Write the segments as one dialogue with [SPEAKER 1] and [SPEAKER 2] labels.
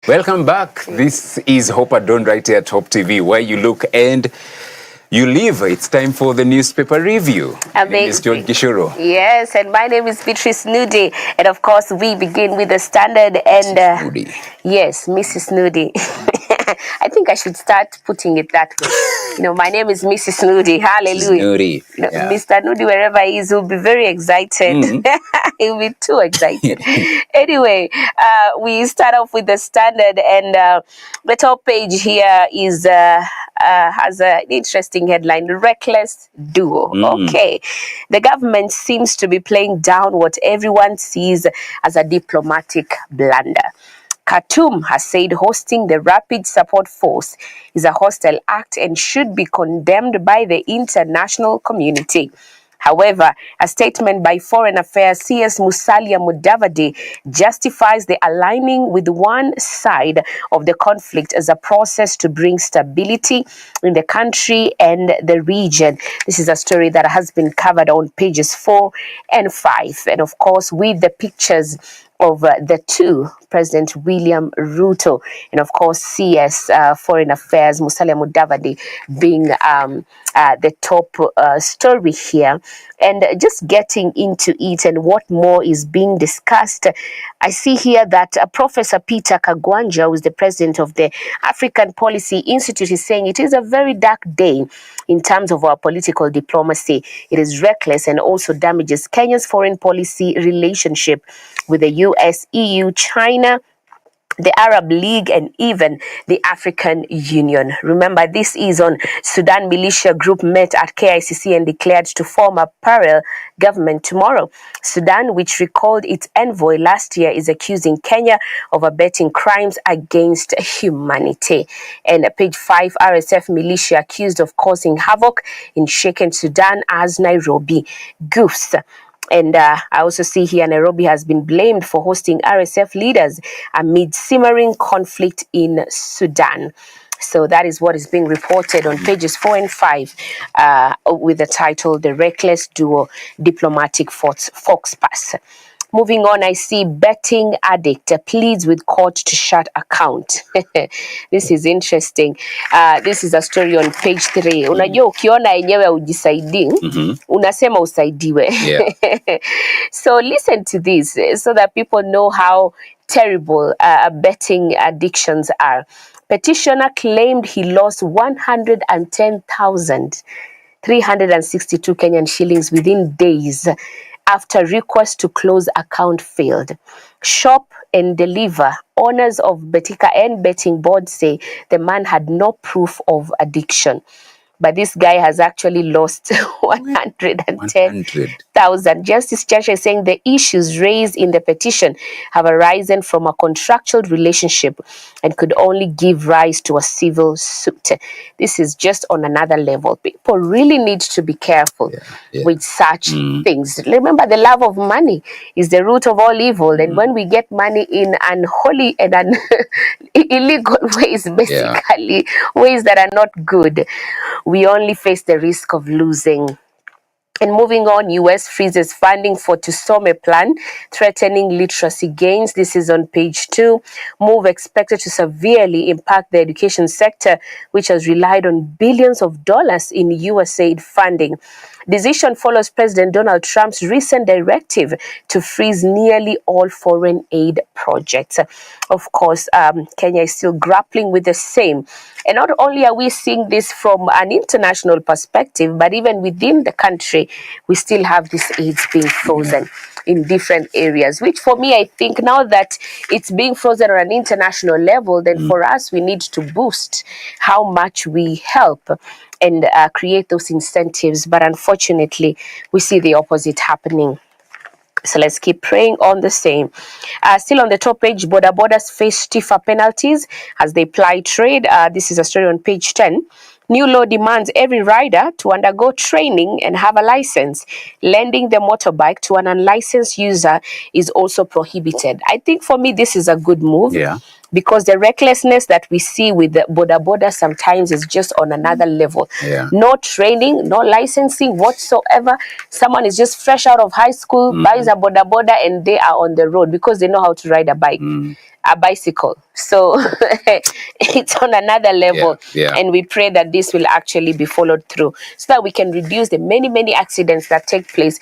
[SPEAKER 1] Welcome back. This is Hope Adon right here at Hope TV, where you look and you live. It's time for the newspaper review. My name is John Gishuru.
[SPEAKER 2] Yes, and my name is Beatrice Nudi. And of course, we begin with the Standard and...
[SPEAKER 1] Nudi.
[SPEAKER 2] Yes, Mrs. Nudi. I think I should start putting it that way. My name is Mrs. Nudi. Hallelujah.
[SPEAKER 1] Nudi.
[SPEAKER 2] Yeah. Mr. Nudi, wherever he is, will be very excited. He'll be too excited. Anyway, we start off with the Standard, and the top page here is has an interesting headline: Reckless Duo. Okay, the government seems to be playing down what everyone sees as a diplomatic blunder. Khartoum has said hosting the Rapid Support Force is a hostile act and should be condemned by the international community. However, a statement by Foreign Affairs CS Musalia Mudavadi justifies the aligning with one side of the conflict as a process to bring stability in the country and the region. This is a story that has been covered on pages 4 and 5, and of course with the pictures of the two, President William Ruto and of course CS Foreign Affairs Musalia Mudavadi being the top story here. And just getting into it and what more is being discussed, I see here that Professor Peter Kagwanja, who is the president of the African Policy Institute, is saying it is a very dark day in terms of our political diplomacy. It is reckless and also damages Kenya's foreign policy relationship with the US, EU, China, the Arab League, and even the African Union. Remember, this is on Sudan militia group met at KICC and declared to form a parallel government tomorrow. Sudan, which recalled its envoy last year, is accusing Kenya of abetting crimes against humanity. And page 5, RSF militia accused of causing havoc in shaken Sudan as Nairobi goofs. And I also see here Nairobi has been blamed for hosting RSF leaders amid simmering conflict in Sudan. So that is what is being reported on pages 4 and 5 with the title, The Reckless Duo Diplomatic Fox Pass. Moving on, I see betting addict pleads with court to shut account. This is interesting. This is a story on page 3. Unajua ukiona yenyewe ujisaidi, unasema usaidiwe.
[SPEAKER 1] Yeah.
[SPEAKER 2] So listen to this so that people know how terrible betting addictions are. Petitioner claimed he lost 110,362 Kenyan shillings within days after request to close account failed. Shop and Deliver, owners of Betika and Betting Board, say the man had no proof of addiction. But this guy has actually lost 110,000. Justice Chacha is saying the issues raised in the petition have arisen from a contractual relationship and could only give rise to a civil suit. This is just on another level. People really need to be careful with such things. Remember, the love of money is the root of all evil. And when we get money in unholy and illegal ways, basically, ways that are not good, we only face the risk of losing. And moving on, US freezes funding for Tusome plan, threatening literacy gains. This is on page 2. Move expected to severely impact the education sector, which has relied on billions of dollars in USAID funding. Decision follows President Donald Trump's recent directive to freeze nearly all foreign aid projects. Of course, Kenya is still grappling with the same. And not only are we seeing this from an international perspective, but even within the country, we still have these aids being frozen in different areas, which for me, I think now that it's being frozen on an international level, then for us, we need to boost how much we help and create those incentives. But unfortunately, we see the opposite happening. So let's keep praying on the same. Still on the top page, border borders face stiffer penalties as they ply trade. This is a story on page 10. New law demands every rider to undergo training and have a license. Lending the motorbike to an unlicensed user is also prohibited. I think for me, this is a good move.
[SPEAKER 1] Yeah.
[SPEAKER 2] because the recklessness that we see with the boda sometimes is just on another level. No training, no licensing whatsoever. Someone is just fresh out of high school, buys a boda and they are on the road because they know how to ride a bike. A bicycle. So it's on another level. And we pray that this will actually be followed through so that we can reduce the many accidents that take place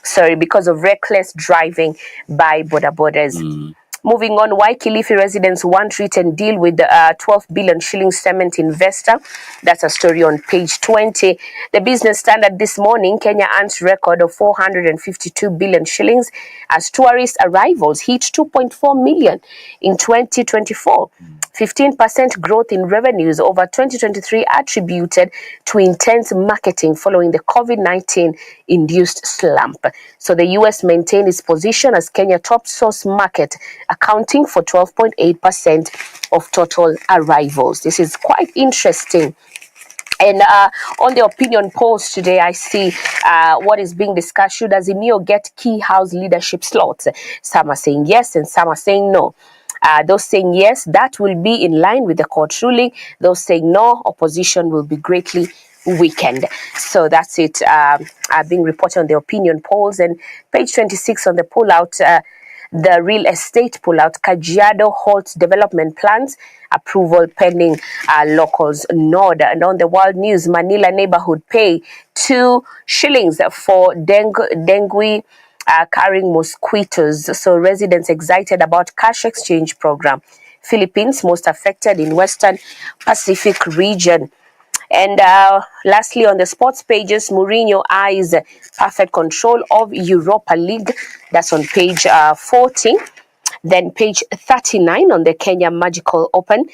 [SPEAKER 2] sorry, because of reckless driving by bodas. Moving on, why Kilifi residents want written deal with the 12 billion shilling cement investor. That's a story on page 20. The Business Standard this morning, Kenya earns record of 452 billion shillings as tourist arrivals hit 2.4 million in 2024. 15% growth in revenues over 2023 attributed to intense marketing following the COVID-19 induced slump. So the US maintained its position as Kenya's top source market, accounting for 12.8% of total arrivals. This is quite interesting. And on the opinion polls today, I see what is being discussed. Should Azimio get key House leadership slots? Some are saying yes and some are saying no. Those saying yes, that will be in line with the court ruling. Those saying no, opposition will be greatly weakened. So that's it. Being reported on the opinion polls. And page 26 on the pullout, the real estate pullout, Kajiado halts development plans, approval pending locals nod. And on the world news, Manila neighborhood pay 2 shillings for dengue carrying mosquitoes. So residents excited about cash exchange program. Philippines most affected in Western Pacific region. And lastly, on the sports pages, Mourinho eyes perfect control of Europa League. That's on page 40. Then page 39 on the Kenya Magical Open,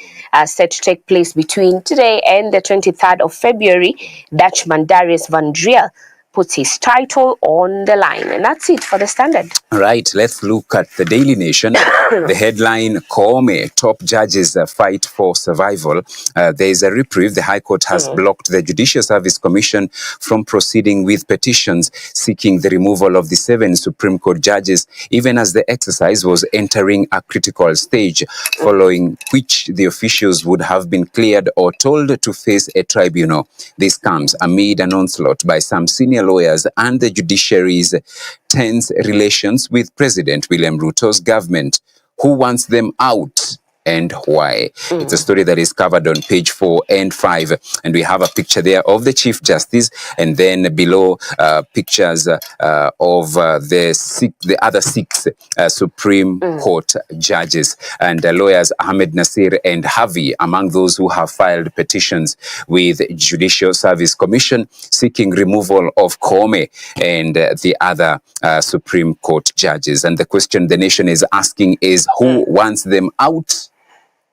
[SPEAKER 2] set to take place between today and the 23rd of February. Dutchman Darius van Driel puts his title on the line. And that's it for the Standard.
[SPEAKER 1] Right, let's look at the Daily Nation. The headline, Koome, top judges fight for survival. There is a reprieve. The High Court has blocked the Judicial Service Commission from proceeding with petitions seeking the removal of the 7 Supreme Court judges, even as the exercise was entering a critical stage, following which the officials would have been cleared or told to face a tribunal. This comes amid an onslaught by some senior lawyers and the judiciary's tense relations with President William Ruto's government. Who wants them out and why? It's a story that is covered on page 4 and 5, and we have a picture there of the Chief Justice, and then below pictures of the other 6 Supreme Court judges, and lawyers Ahmed Nasir and Havi among those who have filed petitions with Judicial Service Commission seeking removal of Koome and the other Supreme Court judges. And the question the nation is asking is, who wants them out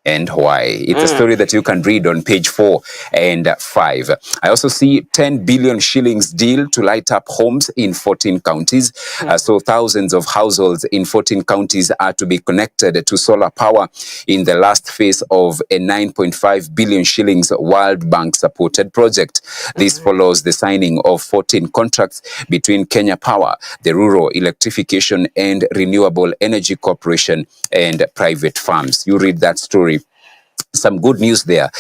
[SPEAKER 1] and why? It's a story that you can read on page 4 and 5. I also see 10 billion shillings deal to light up homes in 14 counties. So thousands of households in 14 counties are to be connected to solar power in the last phase of a 9.5 billion shillings World Bank supported project. This follows the signing of 14 contracts between Kenya Power, the Rural Electrification and Renewable Energy Corporation, and private firms. You read that story. Some good news there,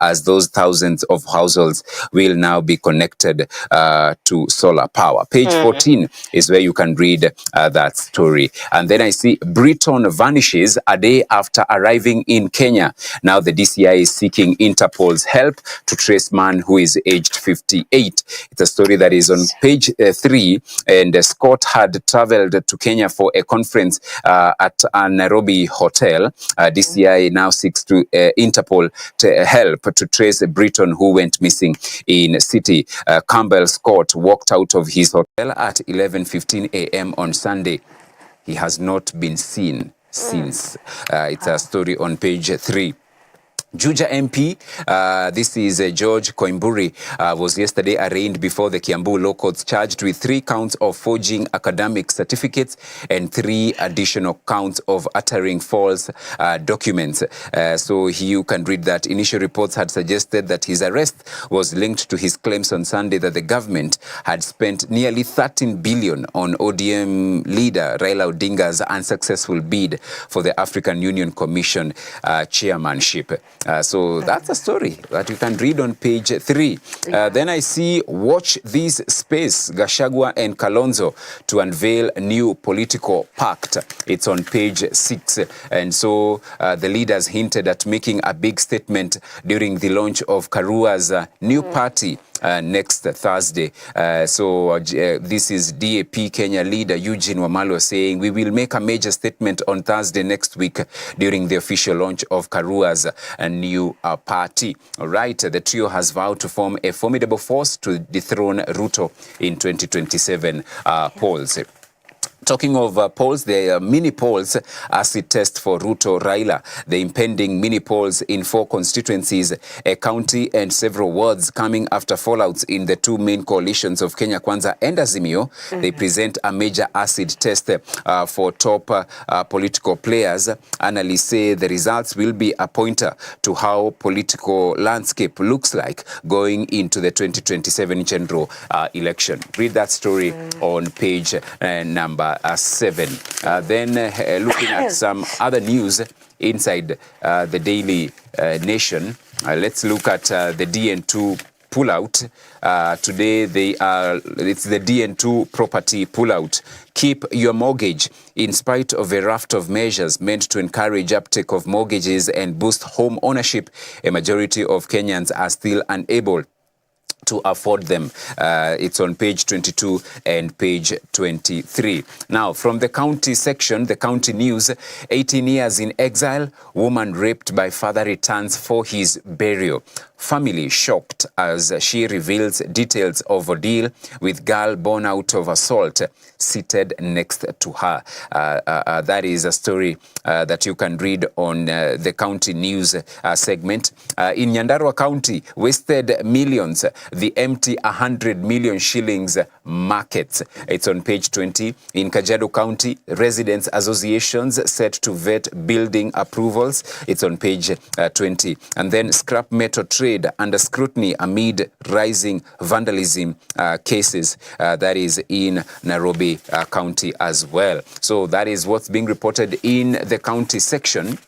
[SPEAKER 1] as those thousands of households will now be connected to solar power. Page 14 is where you can read that story. And then I see Briton vanishes a day after arriving in Kenya. Now the DCI is seeking Interpol's help to trace man who is aged 58. It's a story that is on page 3, and Scott had traveled to Kenya for a conference at a Nairobi hotel. DCI now seeks to Interpol to help to trace a Briton who went missing in City. Campbell Scott walked out of his hotel at 11:15 a.m. on Sunday. He has not been seen since. It's a story on page 3. Juja MP, this is George Koimburi, was yesterday arraigned before the Kiambu Law Courts, charged with 3 counts of forging academic certificates and 3 additional counts of uttering false documents. So you can read that. Initial reports had suggested that his arrest was linked to his claims on Sunday that the government had spent nearly 13 billion on ODM leader Raila Odinga's unsuccessful bid for the African Union Commission chairmanship. So that's a story that you can read on page 3. Then I see, watch this space, Gachagua and Kalonzo to unveil new political pact. It's on page 6. And so the leaders hinted at making a big statement during the launch of Karua's new party next Thursday. This is DAP Kenya leader Eugene Wamalwa saying, we will make a major statement on Thursday next week during the official launch of Karua's new party. All right, the trio has vowed to form a formidable force to dethrone Ruto in 2027 polls. Talking of polls, the mini polls acid test for Ruto Raila, the impending mini polls in 4 constituencies, a county and several wards coming after fallouts in the 2 main coalitions of Kenya Kwanza and Azimio. They present a major acid test for top political players. Analysts say the results will be a pointer to how political landscape looks like going into the 2027 general election. Read that story on page number 7. Then looking at some other news inside the Daily Nation, let's look at the DN2 pullout. Today it's the DN2 property pullout. Keep your mortgage. In spite of a raft of measures meant to encourage uptake of mortgages and boost home ownership, a majority of Kenyans are still unable to afford them. It's on page 22 and page 23. Now, from the county section, the county news, 18 years in exile, woman raped by father returns for his burial. Family shocked as she reveals details of ordeal with girl born out of assault seated next to her. That is a story that you can read on the county news segment. In Nyandarua County, wasted millions, the empty 100 million shillings market. It's on page 20. In Kajiado County, residents associations set to vet building approvals. It's on page 20. And then scrap metal trade under scrutiny amid rising vandalism cases. That is in Nairobi County as well. So that is what's being reported in the county section.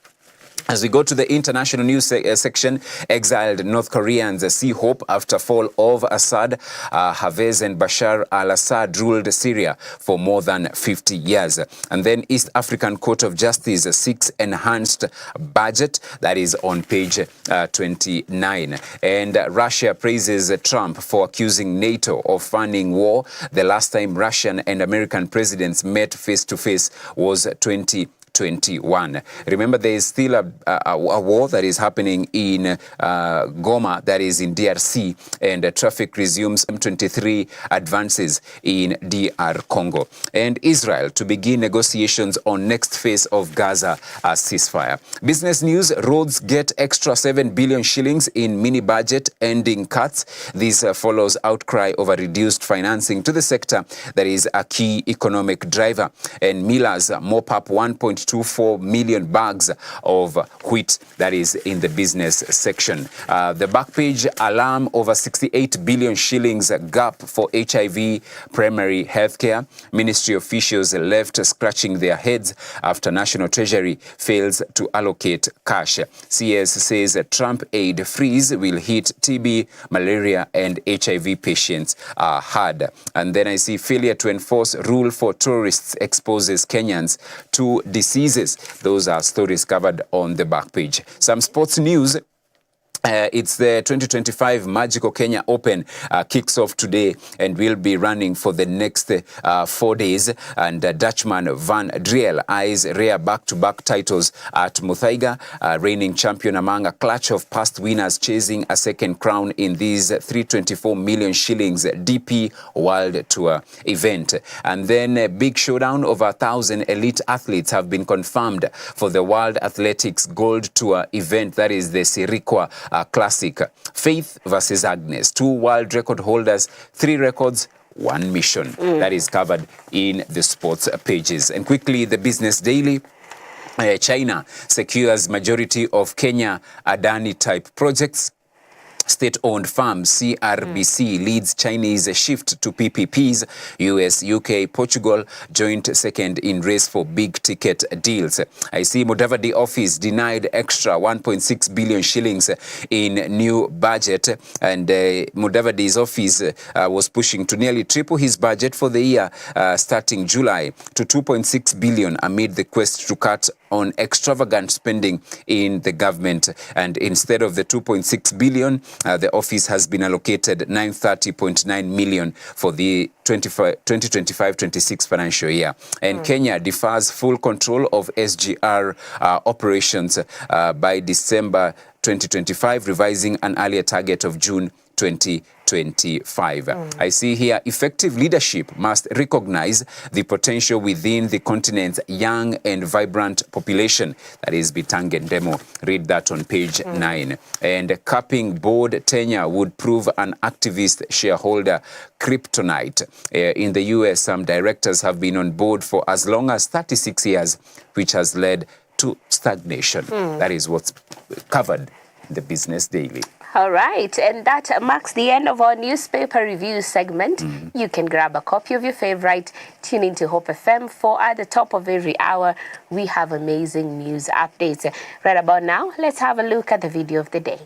[SPEAKER 1] As we go to the international news section, exiled North Koreans see hope after fall of Assad. Hafez and Bashar al-Assad ruled Syria for more than 50 years. And then East African Court of Justice seeks enhanced budget. That is on page 29. And Russia praises Trump for accusing NATO of funding war. The last time Russian and American presidents met face-to-face was 2021. Remember, there is still a war that is happening in Goma, that is in DRC, and traffic resumes. M23 advances in DR Congo. And Israel to begin negotiations on next phase of Gaza ceasefire. Business news, roads get extra 7 billion shillings in mini budget ending cuts. This follows outcry over reduced financing to the sector that is a key economic driver. And millers mop up 1.24 million bags of wheat. That is in the business section. The back page, alarm over 68 billion shillings gap for HIV primary healthcare. Ministry officials left scratching their heads after National Treasury fails to allocate cash. CS says Trump aid freeze will hit TB, malaria and HIV patients hard. And then I see failure to enforce rule for tourists exposes Kenyans to diseases. Those are stories covered on the back page. Some sports news. It's the 2025 Magical Kenya Open kicks off today and will be running for the next 4 days. And Dutchman Van Driel eyes rare back-to-back titles at Muthaiga, reigning champion among a clutch of past winners chasing a second crown in this 324 million shillings DP World Tour event. And then a big showdown of 1,000 elite athletes have been confirmed for the World Athletics Gold Tour event, that is the Sirikwa Classic. Faith versus Agnes, 2 world record holders, 3 records, 1 mission. That is covered in the sports pages. And quickly, the Business Daily. China secures majority of Kenya Adani type projects. State-owned firm CRBC leads Chinese shift to PPPs. US, UK, Portugal joined second in race for big ticket deals. I see Mudavadi office denied extra 1.6 billion shillings in new budget, and Mudavadi's office was pushing to nearly triple his budget for the year starting July to 2.6 billion amid the quest to cut on extravagant spending in the government. And instead of the 2.6 billion, the office has been allocated 930.9 million for the 2025-26 financial year. And Kenya defers full control of SGR operations by December 2025, revising an earlier target of June 2025. I see here, effective leadership must recognize the potential within the continent's young and vibrant population. That is Bitange Ndemo. Read that on page 9. And capping board tenure would prove an activist shareholder kryptonite. In the US, some directors have been on board for as long as 36 years, which has led to stagnation. That is what's covered in the Business Daily.
[SPEAKER 2] All right, and that marks the end of our newspaper review segment. You can grab a copy of your favorite, tune into Hope FM for at the top of every hour. We have amazing news updates. Right about now, let's have a look at the video of the day.